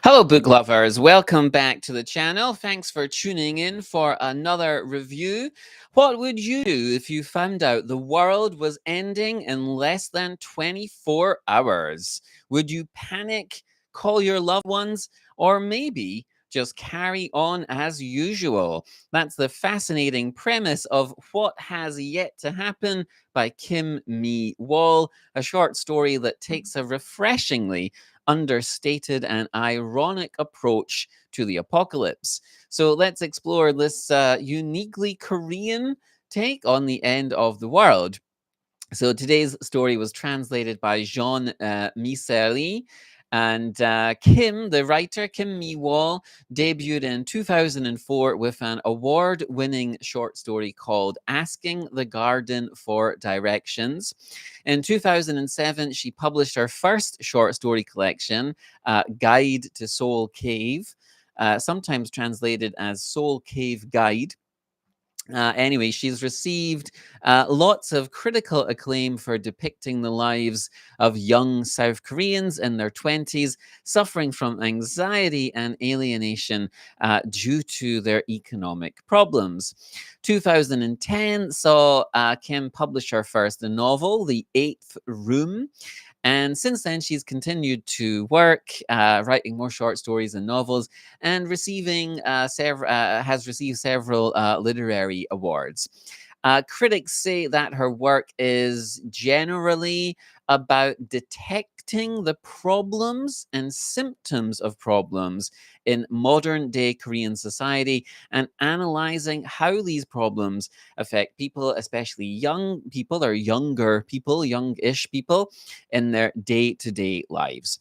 Hello, book lovers. Welcome back to the channel. Thanks for tuning in for another review. What would you do if you found out the world was ending in less than 24 hours? Would you panic, call your loved ones, or maybe just carry on as usual? That's the fascinating premise of What Has Yet to Happen by Kim Mi-wol, a short story that takes a refreshingly understated and ironic approach to the apocalypse. So let's explore this uniquely Korean take on the end of the world. So today's story was translated by Jean Miseri. And Kim, the writer, Kim Mi-wol, debuted in 2004 with an award winning short story called Asking the Garden for Directions. In 2007, she published her first short story collection, Guide to Seoul Cave, sometimes translated as Seoul Cave Guide. Anyway, she's received lots of critical acclaim for depicting the lives of young South Koreans in their 20s suffering from anxiety and alienation due to their economic problems. 2010 saw Kim publish her first novel, The Eighth Room. And since then, she's continued to work, writing more short stories and novels, and has received several literary awards. Critics say that her work is generally about detecting the problems and symptoms of problems in modern day Korean society and analyzing how these problems affect people, especially young people or younger people, youngish people, in their day to day lives.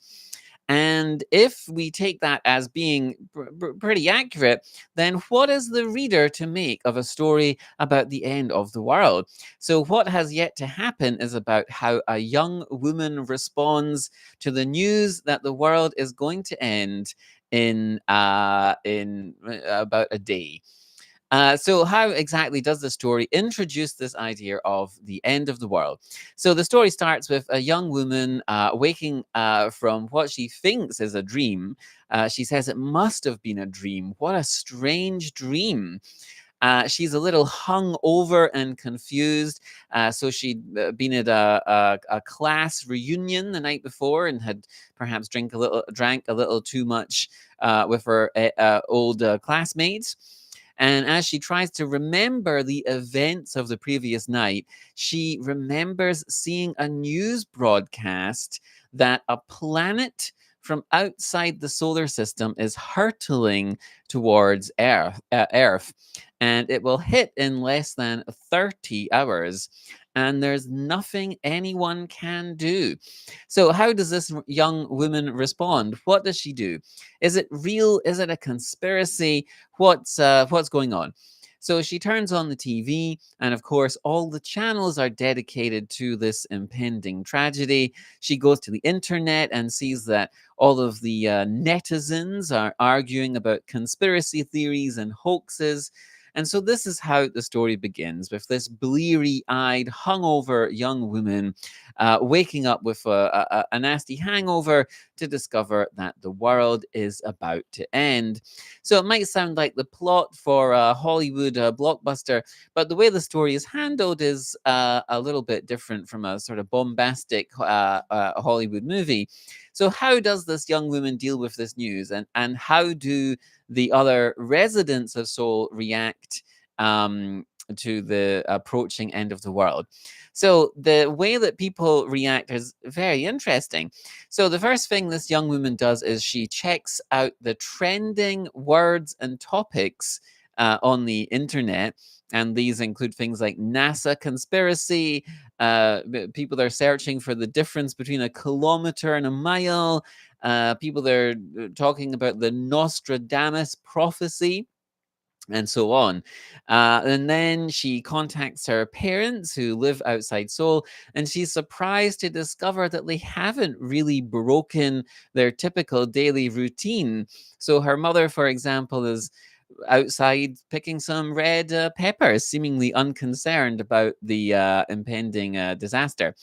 And if we take that as being pretty accurate, then what is the reader to make of a story about the end of the world? So, what has yet to happen is about how a young woman responds to the news that the world is going to end in about a day. So, how exactly does the story introduce this idea of the end of the world? So, the story starts with a young woman waking from what she thinks is a dream. She says it must have been a dream. What a strange dream. She's a little hung over and confused. So she'd been at a class reunion the night before and had perhaps drank a little too much with her old classmates. And as she tries to remember the events of the previous night, she remembers seeing a news broadcast that a planet from outside the solar system is hurtling towards Earth, and it will hit in less than 30 hours. And there's nothing anyone can do. So, how does this young woman respond? What does she do? Is it real? Is it a conspiracy? What's going on? So she turns on the TV, and of course, all the channels are dedicated to this impending tragedy. She goes to the internet and sees that all of the netizens are arguing about conspiracy theories and hoaxes. And so this is how the story begins, with this bleary-eyed, hungover young woman waking up with a nasty hangover to discover that the world is about to end. So it might sound like the plot for a Hollywood blockbuster, but the way the story is handled is a little bit different from a sort of bombastic Hollywood movie. So how does this young woman deal with this news, and how do the other residents of Seoul react to the approaching end of the world? So the way that people react is very interesting. So the first thing this young woman does is she checks out the trending words and topics on the internet. And these include things like NASA conspiracy. People are searching for the difference between a kilometer and a mile. People that are talking about the Nostradamus prophecy and so on. And then she contacts her parents who live outside Seoul, and she's surprised to discover that they haven't really broken their typical daily routine. So her mother, for example, is outside picking some red peppers, seemingly unconcerned about the impending disaster.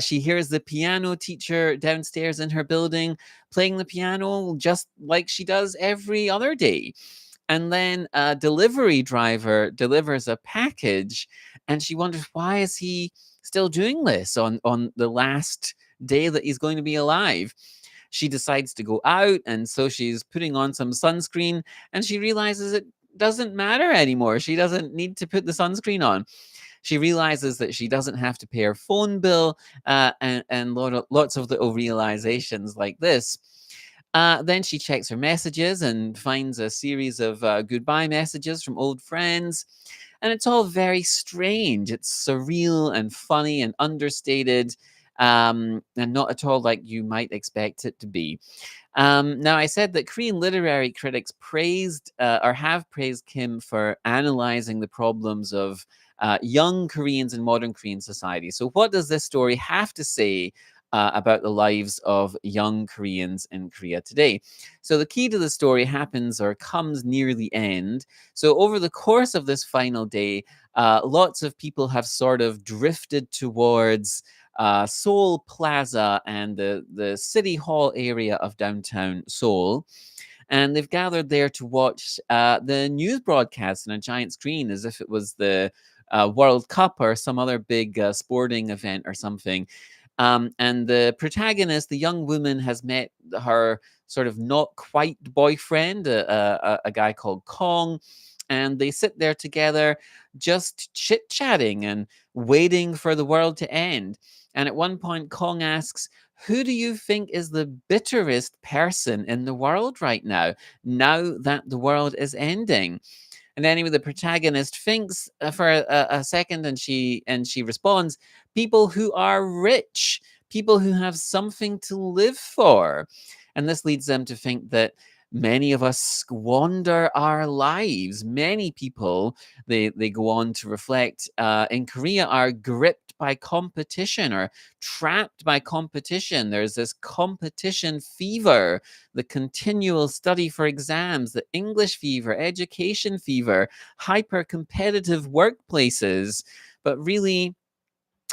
She hears the piano teacher downstairs in her building playing the piano just like she does every other day. And then a delivery driver delivers a package, and she wonders, why is he still doing this on the last day that he's going to be alive? She decides to go out, and so she's putting on some sunscreen, and she realizes it doesn't matter anymore. She doesn't need to put the sunscreen on. She realizes that she doesn't have to pay her phone bill, and lots of little realizations like this. Then she checks her messages and finds a series of goodbye messages from old friends. And it's all very strange. It's surreal and funny and understated, and not at all like you might expect it to be. Now, I said that Korean literary critics praised or have praised Kim for analyzing the problems of young Koreans in modern Korean society. So, what does this story have to say about the lives of young Koreans in Korea today? So, the key to the story happens or comes near the end. So, over the course of this final day, lots of people have sort of drifted towards Seoul Plaza and the city hall area of downtown Seoul. And they've gathered there to watch the news broadcast on a giant screen as if it was the World Cup or some other big sporting event or something. And the protagonist, the young woman, has met her sort of not quite boyfriend, a guy called Kong. And they sit there together, just chit chatting and waiting for the world to end. And at one point, Kong asks, who do you think is the bitterest person in the world right now that the world is ending? And anyway, the protagonist thinks for a second, and she responds, people who are rich, people who have something to live for. And this leads them to think that many of us squander our lives. Many people, they go on to reflect, in Korea, are gripped by competition or trapped by competition. There's this competition fever, the continual study for exams, the English fever, education fever, hyper competitive workplaces. But really,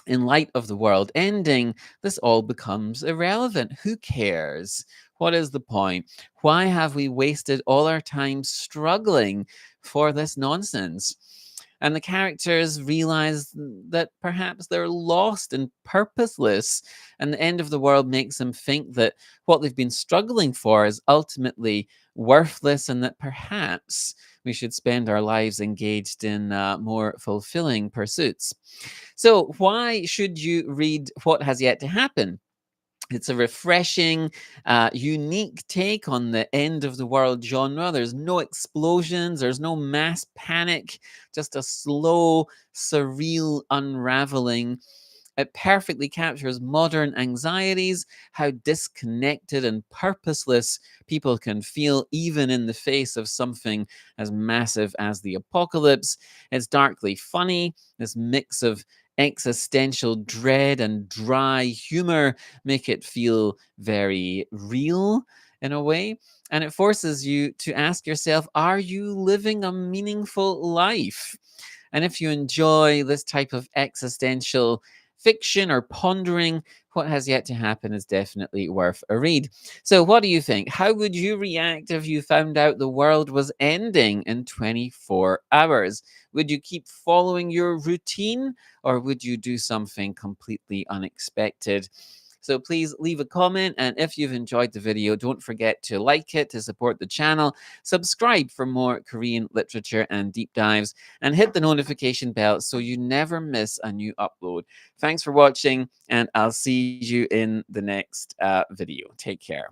in light of the world ending, this all becomes irrelevant. Who cares? What is the point? Why have we wasted all our time struggling for this nonsense? And the characters realize that perhaps they're lost and purposeless, and the end of the world makes them think that what they've been struggling for is ultimately worthless, and that perhaps we should spend our lives engaged in more fulfilling pursuits. So, why should you read What Has Yet to Happen? It's a refreshing, unique take on the end of the world genre. There's no explosions, there's no mass panic, just a slow, surreal unraveling. It perfectly captures modern anxieties, how disconnected and purposeless people can feel, even in the face of something as massive as the apocalypse. It's darkly funny. This mix of existential dread and dry humor make it feel very real in a way. And it forces you to ask yourself, are you living a meaningful life? And if you enjoy this type of existential fiction or pondering, What Has Yet to Happen is definitely worth a read. So, what do you think? How would you react if you found out the world was ending in 24 hours? Would you keep following your routine, or would you do something completely unexpected? So please leave a comment, and if you've enjoyed the video, don't forget to like it to support the channel, subscribe for more Korean literature and deep dives, and hit the notification bell so you never miss a new upload. Thanks for watching, and I'll see you in the next video. Take care.